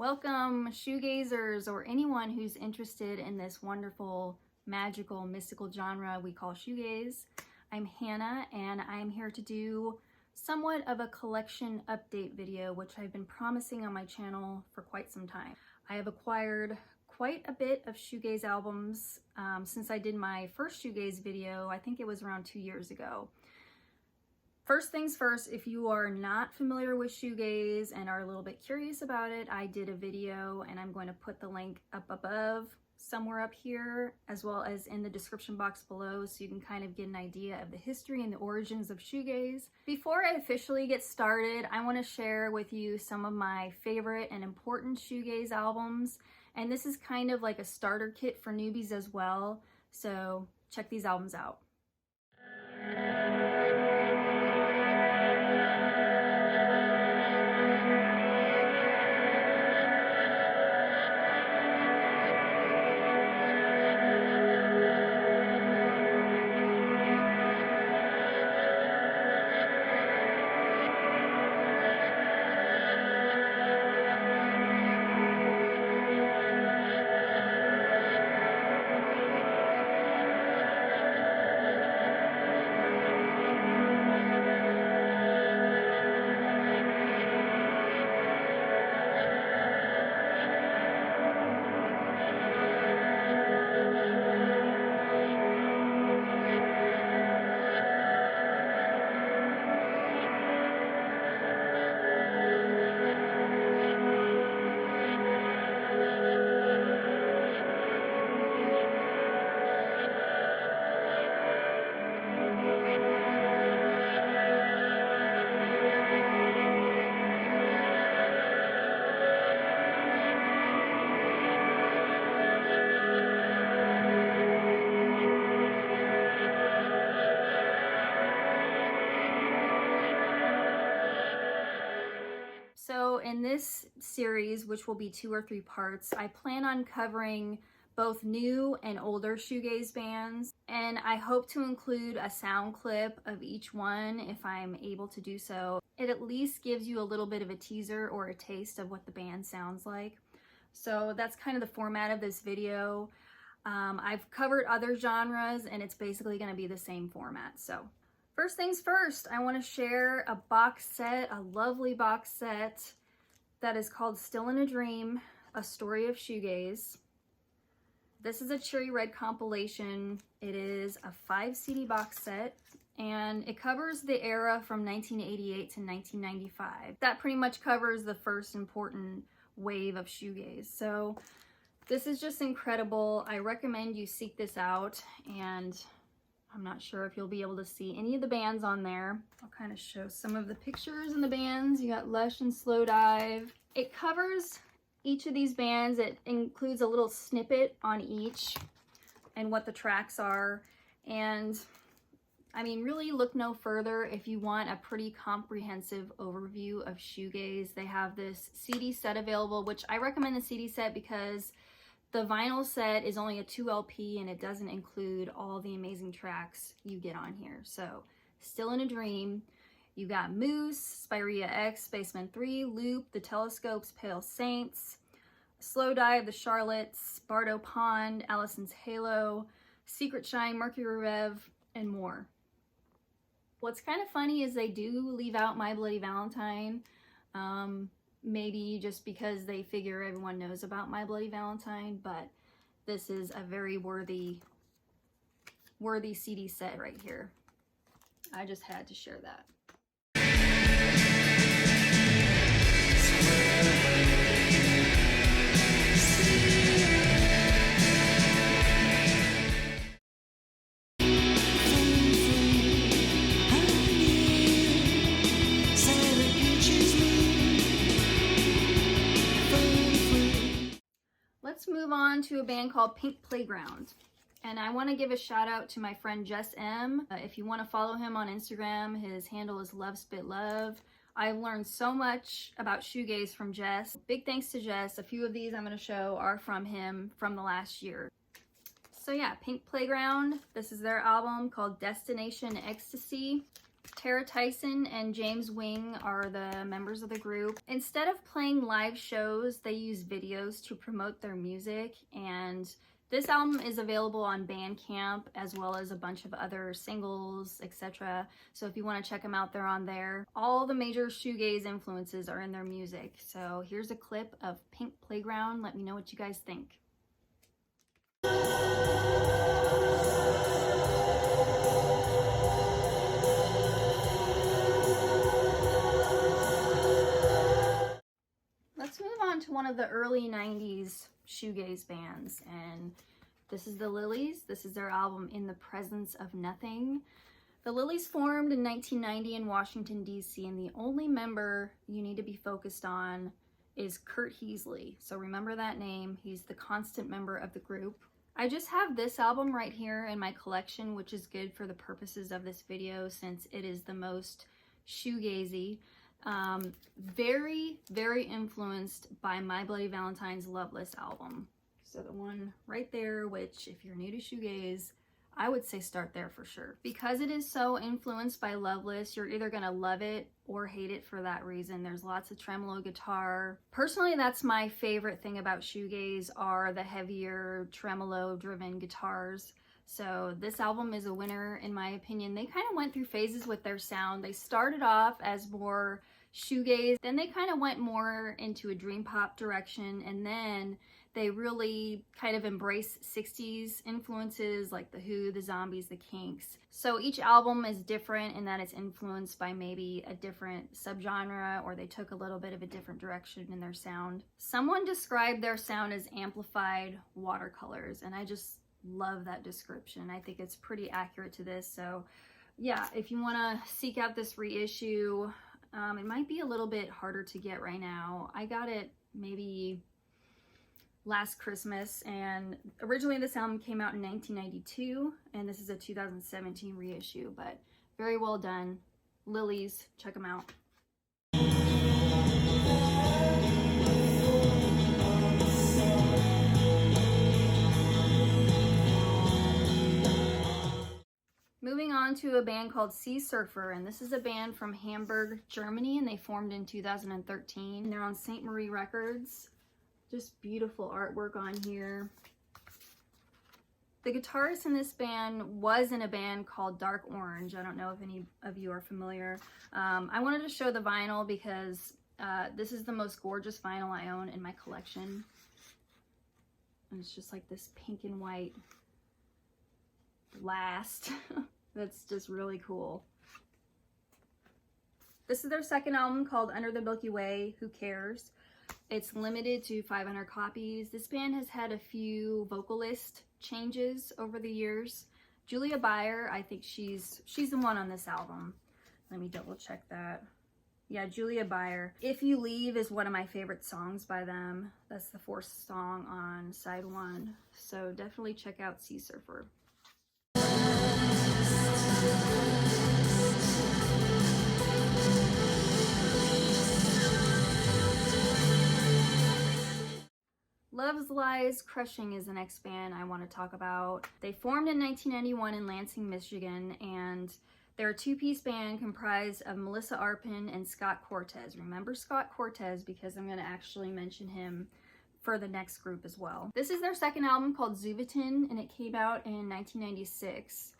Welcome, shoegazers, or anyone who's interested in this wonderful, magical, mystical genre we call shoegaze. I'm Hannah, and I'm here to do somewhat of a collection update video, which I've been promising on my channel for quite some time. I have acquired quite a bit of shoegaze albums since I did my first shoegaze video. I think it was around 2 years ago. First things first, if you are not familiar with shoegaze and are a little bit curious about it, I did a video and I'm going to put the link up above, somewhere up here, as well as in the description box below, so you can kind of get an idea of the history and the origins of shoegaze. Before I officially get started, I want to share with you some of my favorite and important shoegaze albums, and this is kind of like a starter kit for newbies as well, so check these albums out. So in this series, which will be 2 or 3 parts, I plan on covering both new and older shoegaze bands, and I hope to include a sound clip of each one if I'm able to do so. It at least gives you a little bit of a teaser or a taste of what the band sounds like. So that's kind of the format of this video. I've covered other genres and it's basically going to be the same format. So first things first, I want to share a box set, a lovely box set that is called Still in a Dream, A Story of Shoegaze. This is a cherry red compilation. It is a 5 CD box set and it covers the era from 1988 to 1995. That pretty much covers the first important wave of shoegaze. So this is just incredible. I recommend you seek this out, and I'm not sure if you'll be able to see any of the bands on there. I'll kind of show some of the pictures and the bands. You got Lush and Slow Dive. It covers each of these bands. It includes a little snippet on each and what the tracks are. And I mean, really look no further if you want a pretty comprehensive overview of shoegaze. They have this CD set available, which I recommend the CD set because the vinyl set is only a 2 LP and it doesn't include all the amazing tracks you get on here. So Still in a Dream, you got Moose, Spirea X, Spaceman 3, Loop, The Telescopes, Pale Saints, Slow Dive, The Charlottes, Bardo Pond, Allison's Halo, Secret Shine, Mercury Rev, and more. What's kind of funny is they do leave out My Bloody Valentine, maybe just because they figure everyone knows about My Bloody Valentine, but this is a very worthy CD set right here. I just had to share that. Let's move on to a band called Pink Playground. And I want to give a shout out to my friend Jess M. If you want to follow him on Instagram, his handle is lovespitlove. I've learned so much about shoegaze from Jess. Big thanks to Jess. A few of these I'm going to show are from him from the last year. So yeah, Pink Playground. This is their album called Destination Ecstasy. Tara Tyson and James Wing are the members of the group. Instead of playing live shows, they use videos to promote their music, and this album is available on Bandcamp as well as a bunch of other singles, etc. So if you want to check them out, they're on there. All the major shoegaze influences are in their music. So here's a clip of Pink Playground. Let me know what you guys think. Let's move on to one of the early 90s shoegaze bands, and this is the Lilies. This is their album In the Presence of Nothing. The Lilies formed in 1990 in Washington, D.C., and the only member you need to be focused on is Kurt Heasley. So remember that name. He's the constant member of the group. I just have this album right here in my collection, which is good for the purposes of this video since it is the most shoegazy. Very, very influenced by My Bloody Valentine's Loveless album. So the one right there, which if you're new to shoegaze, I would say start there for sure. Because it is so influenced by Loveless, you're either gonna love it or hate it for that reason. There's lots of tremolo guitar. Personally, that's my favorite thing about shoegaze are the heavier tremolo driven guitars. So this album is a winner in my opinion. They kind of went through phases with their sound. They started off as more shoegaze, then they kind of went more into a dream pop direction, and then they really kind of embrace 60s influences like The Who, The Zombies, The Kinks. So each album is different in that it's influenced by maybe a different subgenre, or they took a little bit of a different direction in their sound. Someone described their sound as amplified watercolors, and I just love that description. I think it's pretty accurate to this. So yeah, if you want to seek out this reissue, it might be a little bit harder to get right now. I got it maybe last Christmas, and originally this album came out in 1992, and this is a 2017 reissue, but very well done. Lilies, check them out. Moving on to a band called Seasurfer, and this is a band from Hamburg, Germany, and they formed in 2013. They're on St. Marie Records. Just beautiful artwork on here. The guitarist in this band was in a band called Dark Orange. I don't know if any of you are familiar. I wanted to show the vinyl because this is the most gorgeous vinyl I own in my collection. And it's just like this pink and white blast. That's just really cool. This is their second album called Under the Milky Way, Who Cares? It's limited to 500 copies. This band has had a few vocalist changes over the years. Julia Beyer, I think she's the one on this album. Let me double check that. Yeah, Julia Beyer. If You Leave is one of my favorite songs by them. That's the fourth song on side 1. So definitely check out Seasurfer. Lovesliescrushing is the next band I want to talk about. They formed in 1991 in Lansing, Michigan, and they're a two-piece band comprised of Melissa Arpin and Scott Cortez. Remember Scott Cortez because I'm going to actually mention him for the next group as well. This is their second album called Zuvatin, and it came out in 1996.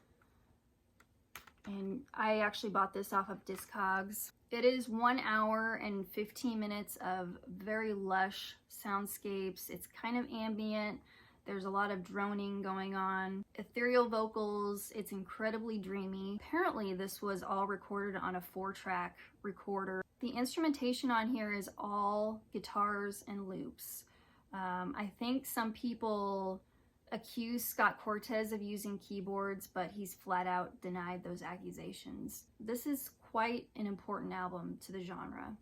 And I actually bought this off of Discogs. It is 1 hour and 15 minutes of very lush soundscapes. It's kind of ambient. There's a lot of droning going on. Ethereal vocals. It's incredibly dreamy. Apparently this was all recorded on a 4-track recorder. The instrumentation on here is all guitars and loops. I think some people accuse Scott Cortez of using keyboards, but he's flat out denied those accusations. This is quite an important album to the genre.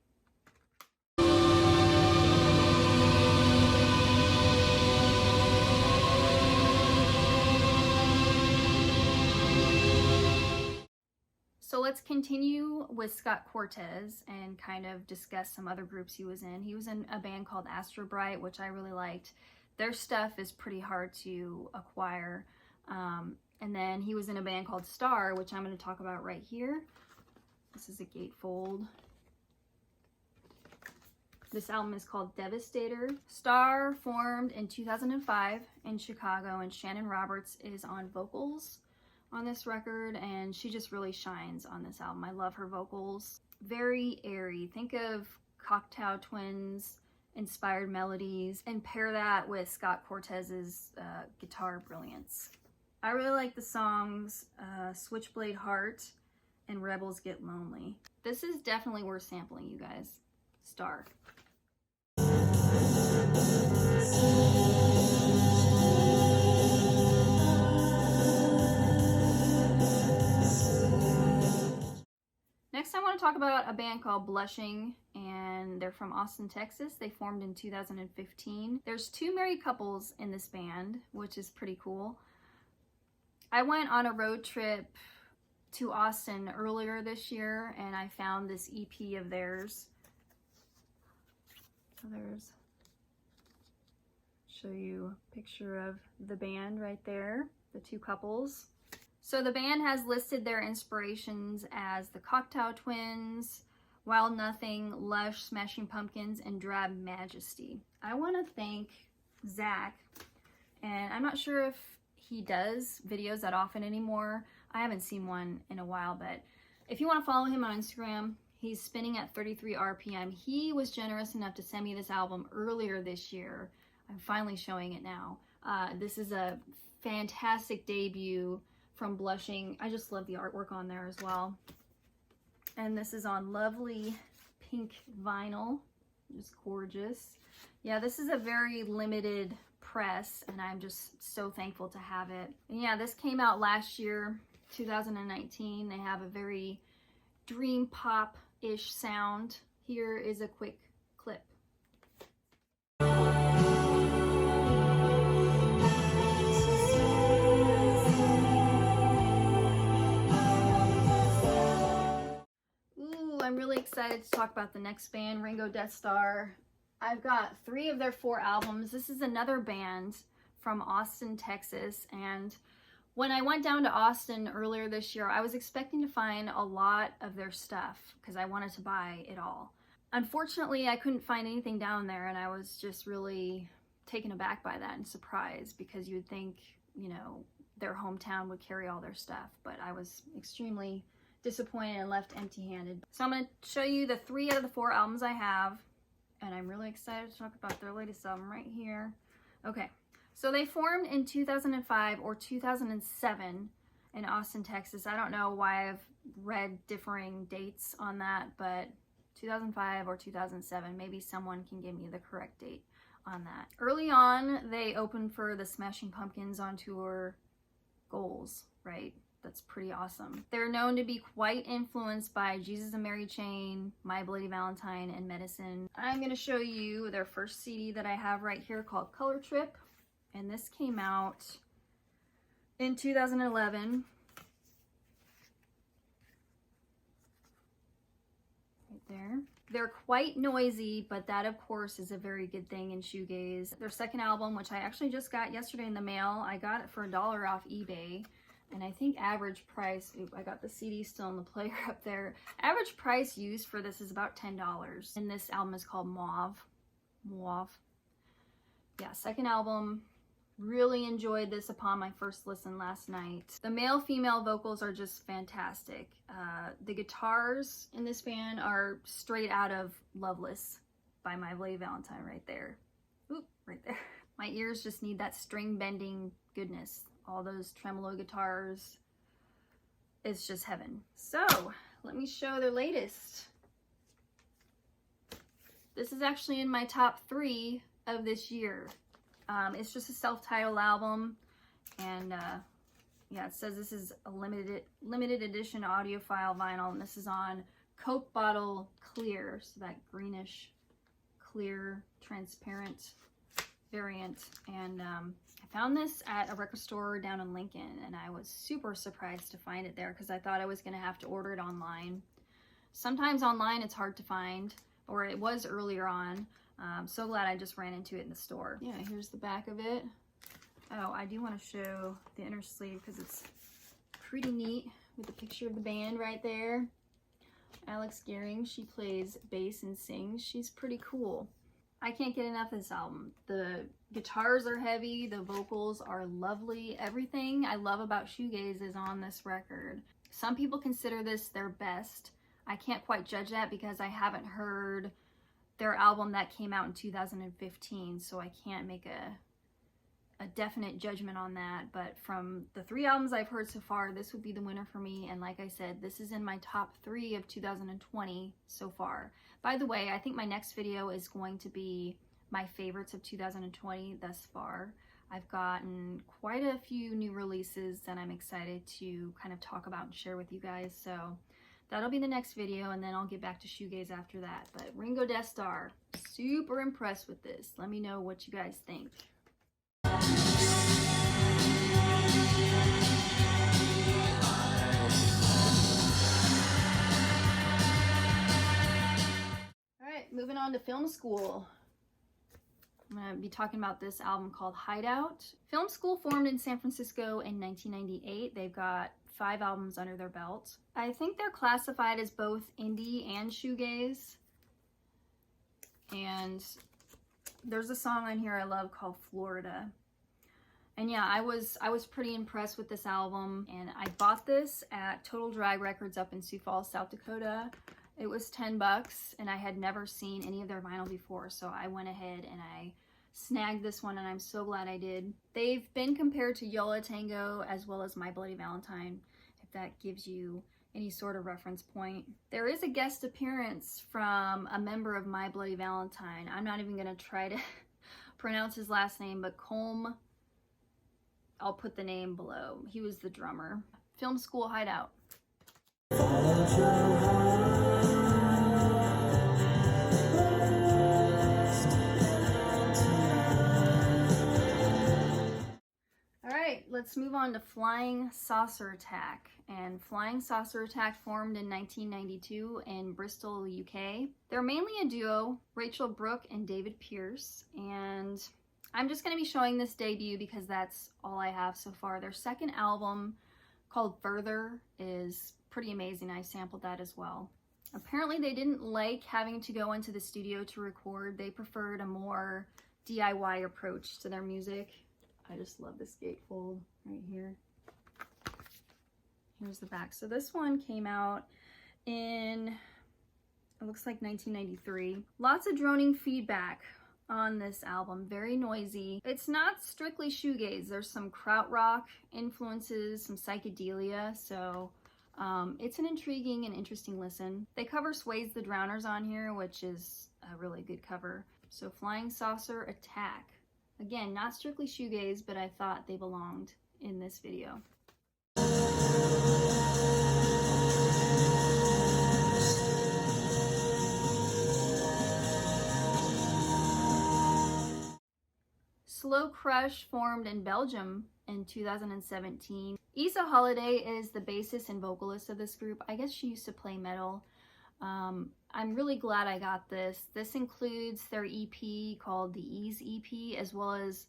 So let's continue with Scott Cortez and kind of discuss some other groups he was in. He was in a band called Astro Bright, which I really liked. Their stuff is pretty hard to acquire. And then he was in a band called Star, which I'm going to talk about right here. This is a gatefold. This album is called Devastator. Starr formed in 2005 in Chicago, and Shannon Roberts is on vocals on this record, and she just really shines on this album. I love her vocals. Very airy. Think of Cocktail Twins inspired melodies and pair that with Scott Cortez's guitar brilliance. I really like the songs Switchblade Heart and Rebels Get Lonely. This is definitely worth sampling, you guys. Starr. Next, I want to talk about a band called Blushing, and they're from Austin, Texas. They formed in 2015. There's 2 married couples in this band, which is pretty cool. I went on a road trip to Austin earlier this year, and I found this EP of theirs. Show you a picture of the band right there, the 2 couples. So the band has listed their inspirations as the Cocktail Twins, Wild Nothing, Lush, Smashing Pumpkins, and Drab Majesty. I want to thank Zach, and I'm not sure if he does videos that often anymore. I haven't seen one in a while, but if you want to follow him on Instagram, he's spinning at 33 RPM. He was generous enough to send me this album earlier this year. I'm finally showing it now. This is a fantastic debut from Blushing. I just love the artwork on there as well. And this is on lovely pink vinyl. Just gorgeous. Yeah, this is a very limited press, and I'm just so thankful to have it. And yeah, this came out last year, 2019. They have a very dream pop-ish sound. Here is a quick clip. I'm really excited to talk about the next band, Ringo Deathstarr. I've got 3 of their 4 albums. This is another band from Austin, Texas, and when I went down to Austin earlier this year, I was expecting to find a lot of their stuff because I wanted to buy it all. Unfortunately, I couldn't find anything down there, and I was just really taken aback by that and surprised, because you would think, you know, their hometown would carry all their stuff, but I was extremely disappointed and left empty-handed. So I'm going to show you the 3 out of the 4 albums I have, and I'm really excited to talk about their latest album right here. Okay, so they formed in 2005 or 2007 in Austin, Texas. I don't know why I've read differing dates on that, but 2005 or 2007, maybe someone can give me the correct date on that. Early on, they opened for the Smashing Pumpkins on tour Goals, right? That's pretty awesome. They're known to be quite influenced by Jesus and Mary Chain, My Bloody Valentine, and Medicine. I'm going to show you their first CD that I have right here called Color Trip, and this came out in 2011. Right there. They're quite noisy, but that of course is a very good thing in shoegaze. Their second album, which I actually just got yesterday in the mail, I got it for $1 off eBay. And I think average price, I got the CD still in the player up there. Average price used for this is about $10. And this album is called Mauve. Yeah, second album. Really enjoyed this upon my first listen last night. The male-female vocals are just fantastic. The guitars in this band are straight out of Loveless by My Bloody Valentine right there. Oop, right there. My ears just need that string bending goodness. All those tremolo guitars, it's just heaven. So let me show their latest. This is actually in my top 3 of this year. It's just a self-titled album, and yeah, it says this is a limited edition audiophile vinyl, and this is on Coke Bottle Clear, so that greenish clear transparent variant. And I found this at a record store down in Lincoln, and I was super surprised to find it there because I thought I was going to have to order it online. Sometimes online it's hard to find, or it was earlier on. I'm so glad I just ran into it in the store. Yeah, here's the back of it. Oh, I do want to show the inner sleeve because it's pretty neat with the picture of the band right there. Alex Gearing, she plays bass and sings. She's pretty cool. I can't get enough of this album. The guitars are heavy, the vocals are lovely. Everything I love about shoegaze is on this record. Some people consider this their best. I can't quite judge that because I haven't heard their album that came out in 2015, so I can't make a definite judgment on that. But from the 3 albums I've heard so far, this would be the winner for me. And like I said, this is in my top 3 of 2020 so far. By the way, I think my next video is going to be my favorites of 2020 thus far. I've gotten quite a few new releases that I'm excited to kind of talk about and share with you guys. So that'll be the next video, and then I'll get back to shoegaze after that. But Ringo Deathstarr, super impressed with this. Let me know what you guys think. Alright, moving on to film school. I'm going to be talking about this album called Hideout. Film School formed in San Francisco in 1998. They've got 5 albums under their belt. I think they're classified as both indie and shoegaze. And there's a song on here I love called Florida. And yeah, I was pretty impressed with this album, and I bought this at Total Drag Records up in Sioux Falls, South Dakota. It was $10, and I had never seen any of their vinyl before, so I went ahead and I snagged this one, and I'm so glad I did. They've been compared to Yo La Tengo as well as My Bloody Valentine, if that gives you any sort of reference point. There is a guest appearance from a member of My Bloody Valentine. I'm not even gonna try to pronounce his last name, but Colm, I'll put the name below. He was the drummer. Film School Hideout. Alright, let's move on to Flying Saucer Attack. And Flying Saucer Attack formed in 1992 in Bristol, UK. They're mainly a duo, Rachel Brooke and David Pierce, and I'm just going to be showing this debut because that's all I have so far. Their second album, called Further, is pretty amazing. I sampled that as well. Apparently they didn't like having to go into the studio to record. They preferred a more DIY approach to their music. I just love this gatefold right here. Here's the back. So this one came out in, it looks like 1993. Lots of droning feedback on this album, very noisy. It's not strictly shoegaze. There's some krautrock influences, some psychedelia, so it's an intriguing and interesting listen. They cover Sways the Drowners on here, which is a really good cover. So Flying Saucer Attack. Again, not strictly shoegaze, but I thought they belonged in this video. Slow Crush formed in Belgium in 2017. Isa Holiday is the bassist and vocalist of this group. I guess she used to play metal. I'm really glad I got this. This includes their EP called the Ease EP, as well as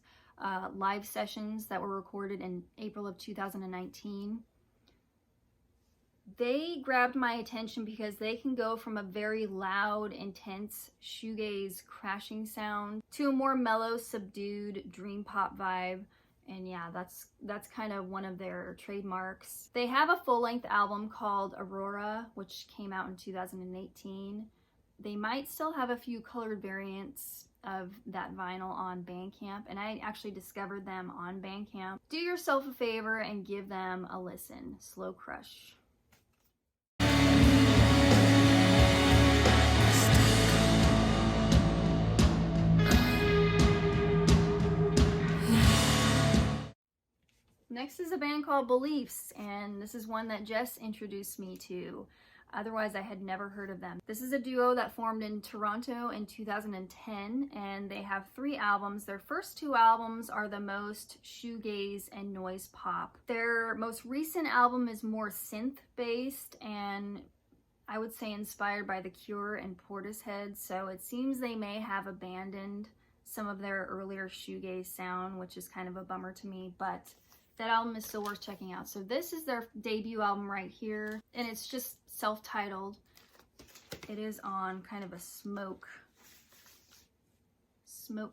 live sessions that were recorded in April of 2019. They grabbed my attention because they can go from a very loud, intense shoegaze crashing sound to a more mellow, subdued dream pop vibe. And yeah, that's kind of one of their trademarks. They have a full-length album called Aurora, which came out in 2018. They might still have a few colored variants of that vinyl on Bandcamp, and I actually discovered them on Bandcamp. Do yourself a favor and give them a listen. Slow Crush. Next is a band called Beliefs, and this is one that Jess introduced me to. Otherwise, I had never heard of them. This is a duo that formed in Toronto in 2010, and they have 3 albums. Their first 2 albums are the most shoegaze and noise pop. Their most recent album is more synth-based, and I would say inspired by The Cure and Portishead, so it seems they may have abandoned some of their earlier shoegaze sound, which is kind of a bummer to me, but that album is still worth checking out. So this is their debut album right here, and it's just self-titled. It is on kind of a smoke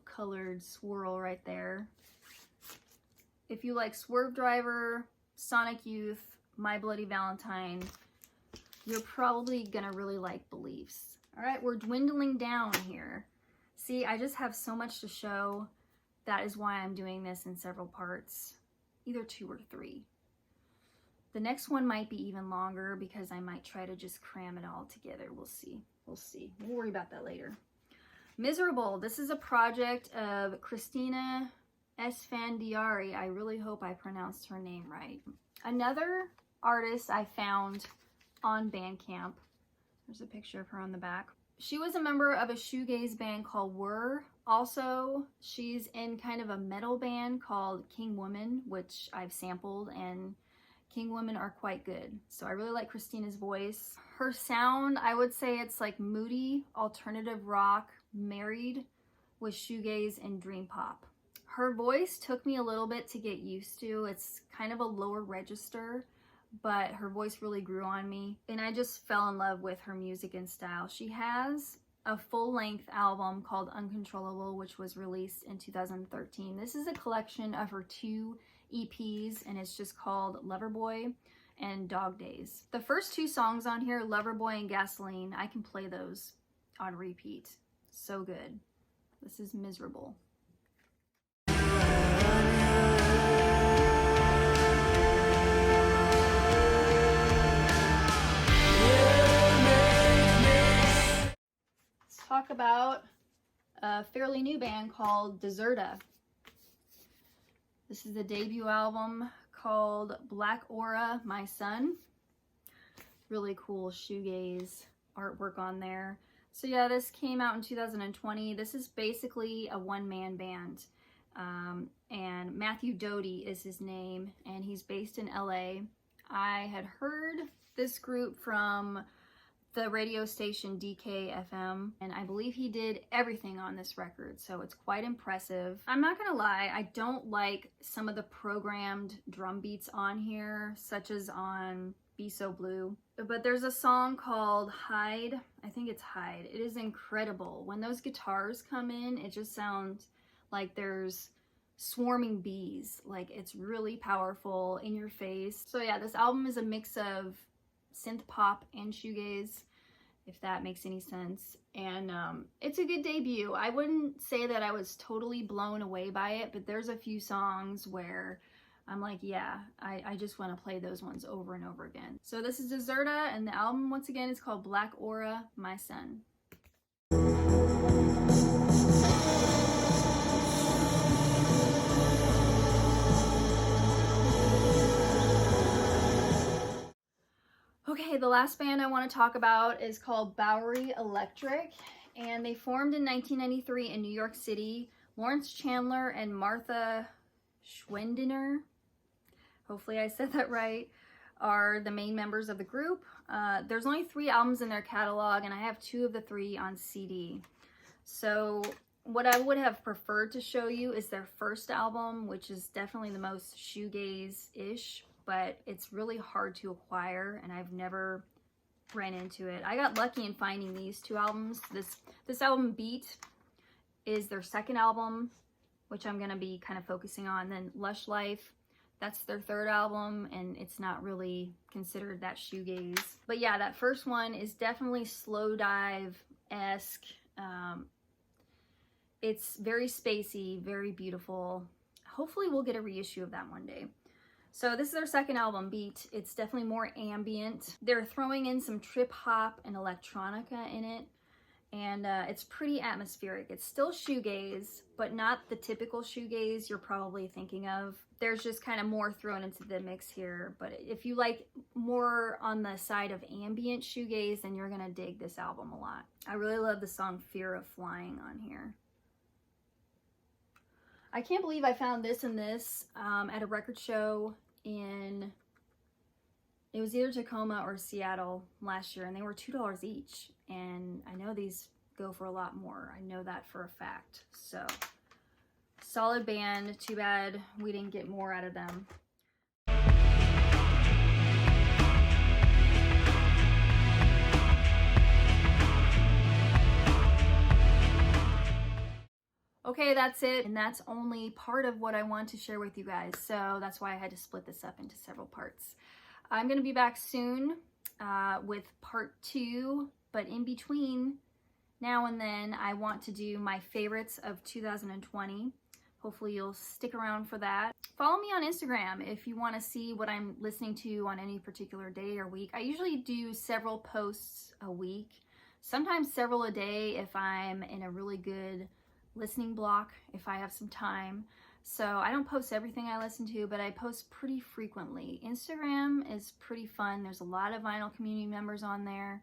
colored swirl right there. If you like Swerve Driver, Sonic Youth, My Bloody Valentine, you're probably gonna really like Beliefs. All right, we're dwindling down here. See, I just have so much to show. That is why I'm doing this in several parts, either 2 or 3. The next one might be even longer because I might try to just cram it all together. We'll see. We'll see. We'll worry about that later. Miserable. This is a project of Christina Esfandiari. I really hope I pronounced her name right. Another artist I found on Bandcamp. There's a picture of her on the back. She was a member of a shoegaze band called Whir. Also, she's in kind of a metal band called King Woman, which I've sampled, and King Women are quite good. So I really like Christina's voice. Her sound, I would say it's like moody alternative rock married with shoegaze and dreampop. Her voice took me a little bit to get used to. It's kind of a lower register, but her voice really grew on me, and I just fell in love with her music and style. She has a full-length album called Uncontrollable, which was released in 2013. This is a collection of her 2 EPs, and it's just called Loverboy and Dog Days. The first 2 songs on here, Loverboy and Gasoline, I can play those on repeat. So good. This is Miserable. Talk about a fairly new band called Deserta. This is the debut album called Black Aura, My Son. Really cool shoegaze artwork on there. So yeah, this came out in 2020. This is basically a one-man band. And Matthew Doty is his name, and he's based in LA. I had heard this group from the radio station DKFM, and I believe he did everything on this record, so it's quite impressive. I'm not gonna lie, I don't like some of the programmed drum beats on here, such as on Be So Blue, but there's a song called Hide. I think it's Hide. It is incredible. When those guitars come in, it just sounds like there's swarming bees. Like, it's really powerful, in your face. So yeah, this album is a mix of synth pop and shoegaze, if that makes any sense, and it's a good debut. I wouldn't say that I was totally blown away by it, but there's a few songs where I'm like, yeah, I just want to play those ones over and over again. So this is Deserta, and the album once again is called Black Aura, My Son. Okay, the last band I want to talk about is called Bowery Electric, and they formed in 1993 in New York City. Lawrence Chandler and Martha Schwendiner, hopefully I said that right, are the main members of the group. There's only 3 albums in their catalog, and I have 2 of the 3 on CD. So what I would have preferred to show you is their first album, which is definitely the most shoegaze-ish, but it's really hard to acquire, and I've never ran into it. I got lucky in finding these 2 albums. This album, Beat, is their second album, which I'm gonna be kind of focusing on. Then Lush Life, that's their third album, and it's not really considered that shoegaze. But yeah, that first one is definitely slow dive-esque. It's very spacey, very beautiful. Hopefully we'll get a reissue of that one day. So this is their second album, Beat. It's definitely more ambient. They're throwing in some trip hop and electronica in it, and it's pretty atmospheric. It's still shoegaze, but not the typical shoegaze you're probably thinking of. There's just kind of more thrown into the mix here, but if you like more on the side of ambient shoegaze, then you're gonna dig this album a lot. I really love the song Fear of Flying on here. I can't believe I found this and this at a record show in, it was either Tacoma or Seattle last year, and they were $2 each. And I know these go for a lot more. I know that for a fact. So, solid band. Too bad we didn't get more out of them. Okay, that's it. And that's only part of what I want to share with you guys. So that's why I had to split this up into several parts. I'm going to be back soon with part 2, but in between now and then, I want to do my favorites of 2020. Hopefully you'll stick around for that. Follow me on Instagram if you want to see what I'm listening to on any particular day or week. I usually do several posts a week, sometimes several a day if I'm in a really good listening block, if I have some time. So I don't post everything I listen to, but I post pretty frequently. Instagram is pretty fun. There's a lot of vinyl community members on there.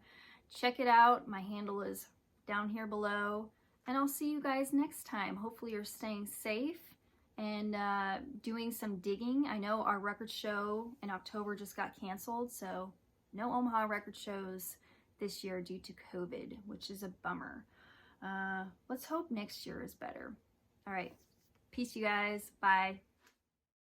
Check it out. My handle is down here below, and I'll see you guys next time. Hopefully you're staying safe and doing some digging. I know our record show in October just got canceled, so no Omaha record shows this year due to COVID, which is a bummer. Let's hope next year is better. All right, peace you guys, bye.